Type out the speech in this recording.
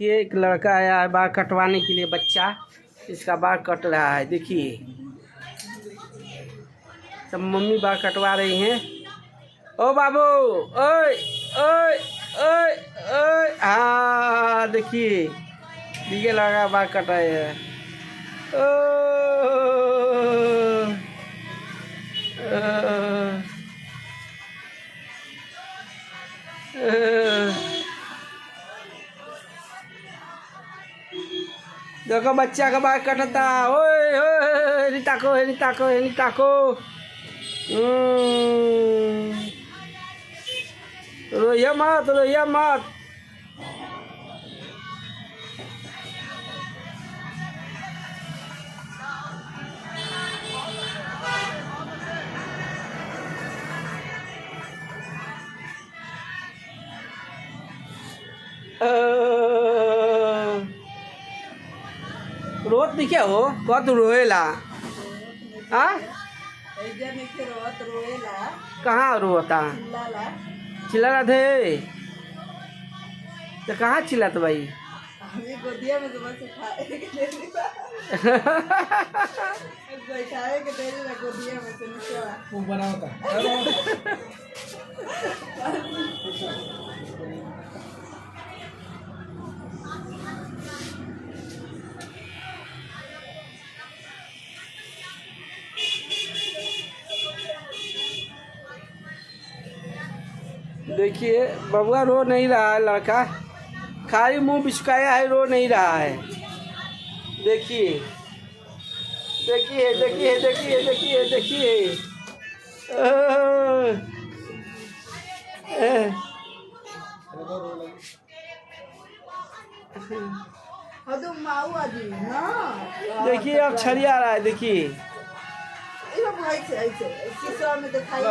देखिए एक लड़का आया है बाल कटवाने के लिए, बच्चा इसका बाल कट रहा है। देखिए सब मम्मी बाल कटवा रही हैं। ओ बाबू, ओए ओए ओए ओए, हाँ देखिए डीजे लगा बाल कटाए है। ओ, देखो बच्चा का बाल कटता। ओए ओए रिताको रिताको रिताको, रोइया मत रोइया मत। रोत नहीं क्या हो कत रोएला? हाँ कहाँ रोता? चिल्ला थे तो कहाँ चिल्लात भाई? गोदिया में बैठाए के दे रहा गोदिया में से नीचे वो बनाता। देखिए बबुआ रो नहीं रहा है, लड़का खाली मुंह बिचकाया है, रो नहीं रहा है। देखिए देखिए देखिए देखिए देखिए देखिए देखिए अब छड़िया रहा है। देखिए शीशा में दिखाई।